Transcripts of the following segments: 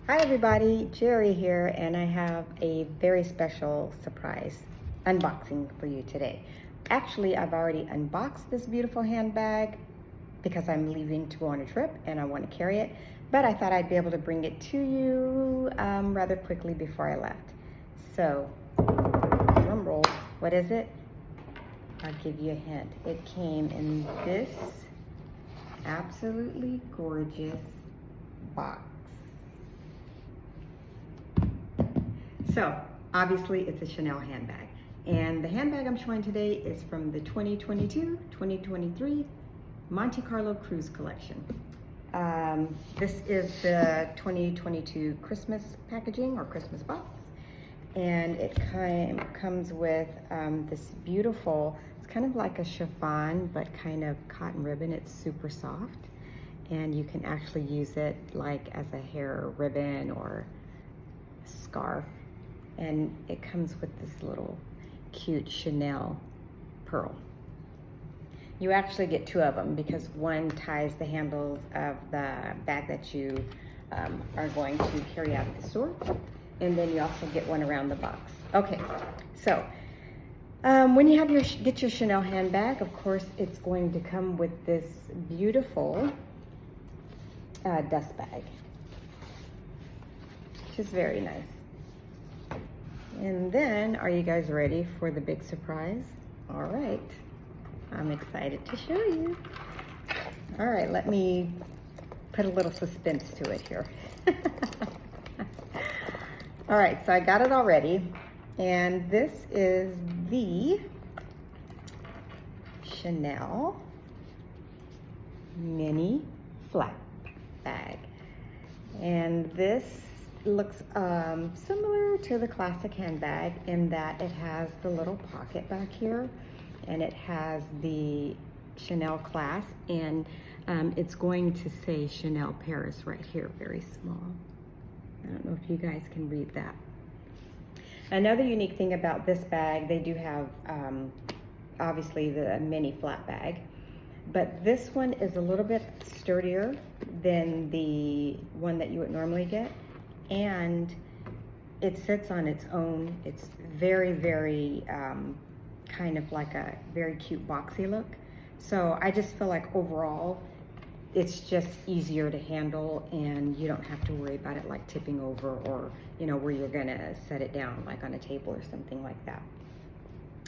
Hi everybody, Jerry here, and I have a very special surprise unboxing for you today. Actually, I've already unboxed this beautiful handbag because I'm leaving to go on a trip and I want to carry it, but I thought I'd be able to bring it to you rather quickly before I left. So, drum roll, what is it? I'll give you a hint. It came in this absolutely gorgeous box. So, obviously it's a Chanel handbag. And the handbag I'm showing today is from the 2022-2023 Monte Carlo Cruise Collection. This is the 2022 Christmas packaging or Christmas box. And it comes with this beautiful, it's kind of like a chiffon, but kind of cotton ribbon. It's super soft. And you can actually use it like as a hair ribbon or scarf. And it comes with this little cute Chanel pearl. You actually get two of them because one ties the handles of the bag that you are going to carry out of the store. And then you also get one around the box. Okay, so when you have get your Chanel handbag, of course, it's going to come with this beautiful dust bag, which is very nice. And then, are you guys ready for the big surprise? All right, I'm excited to show you. All right, let me put a little suspense to it here. All right, so I got it already. And this is the Chanel mini flap bag. And this looks similar to the classic handbag in that it has the little pocket back here and it has the Chanel clasp, and it's going to say Chanel Paris right here, very small. I don't know if you guys can read that. Another unique thing about this bag, they do have obviously the mini flap bag, but this one is a little bit sturdier than the one that you would normally get. And it sits on its own. It's very, very kind of like a very cute boxy look. So I just feel like overall, it's just easier to handle and you don't have to worry about it like tipping over or, you know, where you're gonna set it down like on a table or something like that.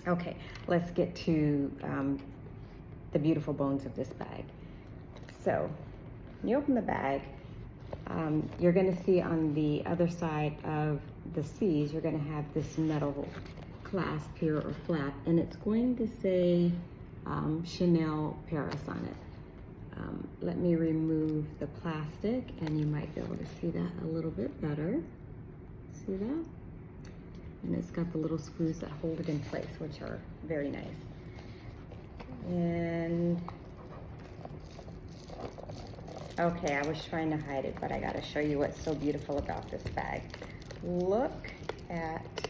Okay, let's get to the beautiful bones of this bag. So when you open the bag, you're going to see on the other side of the C's, you're going to have this metal clasp here or flap, and it's going to say Chanel Paris on it. Let me remove the plastic and you might be able to see that a little bit better. See that? And it's got the little screws that hold it in place, which are very nice. And okay, I was trying to hide it, but I gotta show you what's so beautiful about this bag. Look at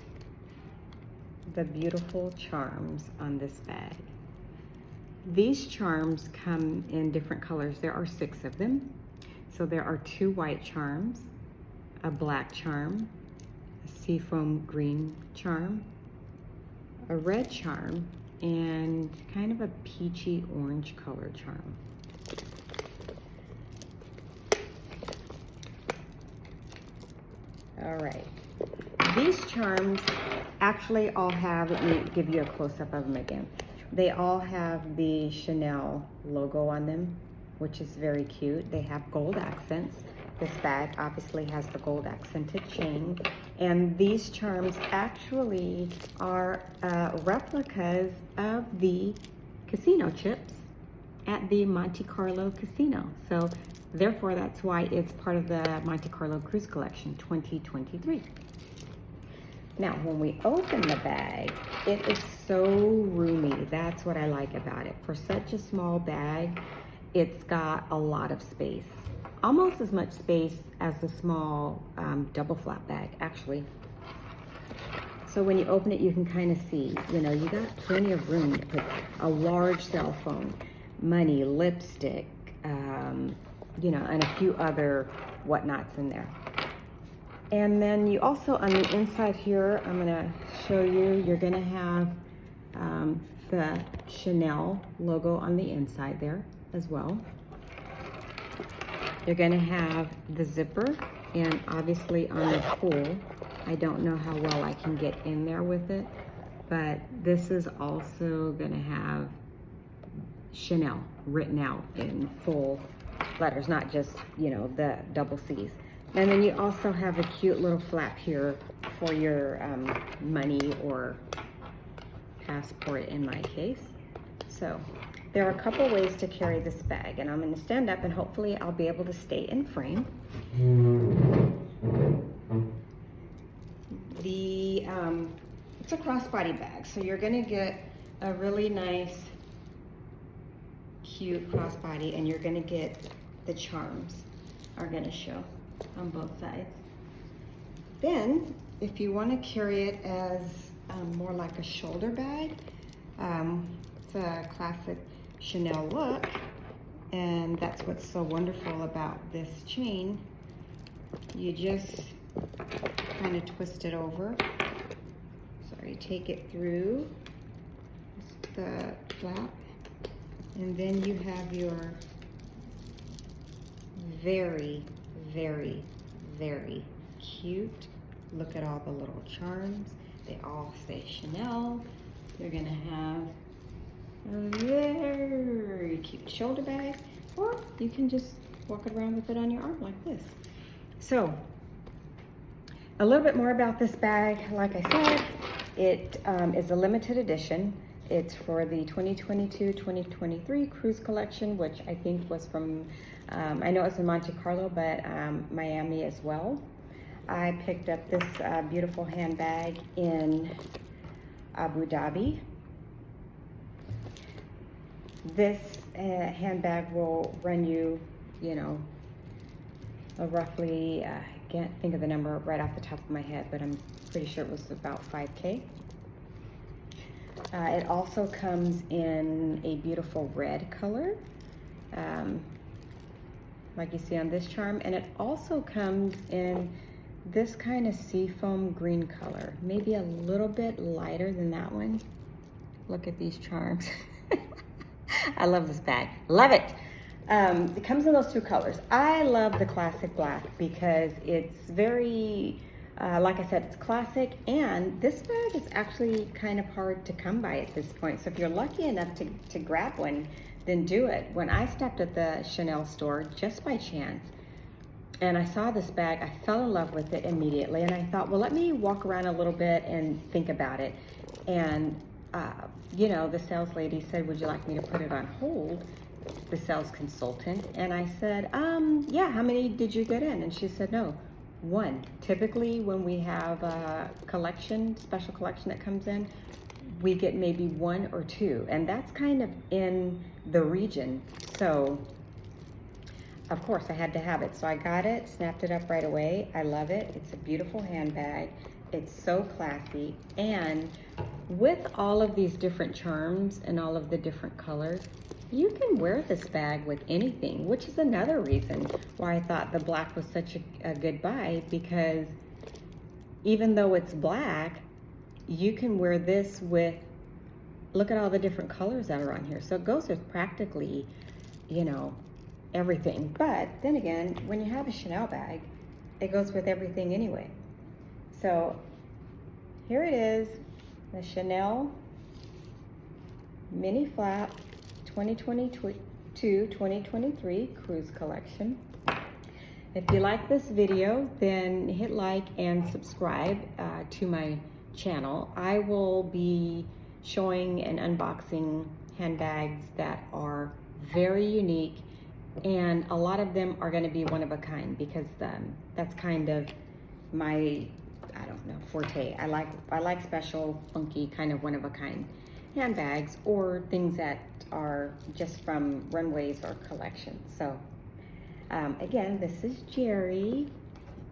the beautiful charms on this bag. These charms come in different colors. There are 6 of them. So there are 2 white charms, a black charm, a seafoam green charm, a red charm, and kind of a peachy orange color charm. All right, these charms actually all have, let me give you a close-up of them again. They all have the Chanel logo on them, which is very cute. They have gold accents. This bag obviously has the gold accented chain. And these charms actually are replicas of the casino chips at the Monte Carlo Casino. So therefore, that's why it's part of the Monte Carlo Cruise Collection 2023. Now, when we open the bag, it is so roomy. That's what I like about it. For such a small bag, it's got a lot of space. Almost as much space as the small double flap bag, actually. So when you open it, you can kind of see, you know, you got plenty of room to put a large cell phone, money, lipstick, you know, and a few other whatnots in there. And then you also, on the inside here, I'm gonna show you, you're gonna have the Chanel logo on the inside there as well. You're gonna have the zipper, and obviously on the pull, I don't know how well I can get in there with it, but this is also gonna have Chanel written out in full letters, not just, you know, the double C's. And then you also have a cute little flap here for your money or passport in my case. So there are a couple ways to carry this bag, and I'm going to stand up and hopefully I'll be able to stay in frame. It's a crossbody bag, so you're going to get a really nice, cute crossbody, and you're going to get the charms are going to show on both sides. Then, if you want to carry it as more like a shoulder bag, it's a classic Chanel look, and that's what's so wonderful about this chain. You just kind of twist it over. Sorry, take it through the flap, and then you have your very, very, very cute. Look at all the little charms. They all say Chanel. You're gonna have a very cute shoulder bag, or you can just walk around with it on your arm like this. So, a little bit more about this bag. Like I said, it is a limited edition. It's for the 2022-2023 cruise collection, which I think was from, I know it's in Monte Carlo, but Miami as well. I picked up this beautiful handbag in Abu Dhabi. This handbag will run you, you know, roughly, I can't think of the number right off the top of my head, but I'm pretty sure it was about 5K. It also comes in a beautiful red color, like you see on this charm, and it also comes in this kind of seafoam green color, maybe a little bit lighter than that one. Look at these charms. I love this bag, love it. It comes in those two colors. I love the classic black because it's very, like I said, it's classic, and this bag is actually kind of hard to come by at this point. So if you're lucky enough to grab one, then do it. When I stopped at the Chanel store, just by chance, and I saw this bag, I fell in love with it immediately, and I thought, well, let me walk around a little bit and think about it. And, you know, the sales lady said, would you like me to put it on hold? The sales consultant. And I said, yeah, how many did you get in? And she said, no, one. Typically when we have a collection, special collection that comes in, we get maybe one or two, and that's kind of in the region. So of course I had to have it. So I got it, snapped it up right away. I love it. It's a beautiful handbag. It's so classy, and with all of these different charms and all of the different colors, you can wear this bag with anything, which is another reason why I thought the black was such a good buy, because even though it's black, you can wear this with, look at all the different colors that are on here. So it goes with practically, you know, everything. But then again, when you have a Chanel bag, it goes with everything anyway. So here it is, the Chanel mini flap 2022-2023 cruise collection. If you like this video, then hit like and subscribe to my channel. I will be showing and unboxing handbags that are very unique, and a lot of them are going to be one of a kind, because that's kind of my, I don't know, forte. I like special, funky, kind of one of a kind handbags, or things that are just from runways or collections. So again, this is Jeri,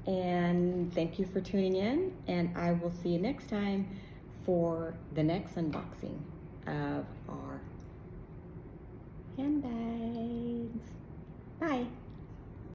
and thank you for tuning in, and I will see you next time for the next unboxing of our handbags. Bye.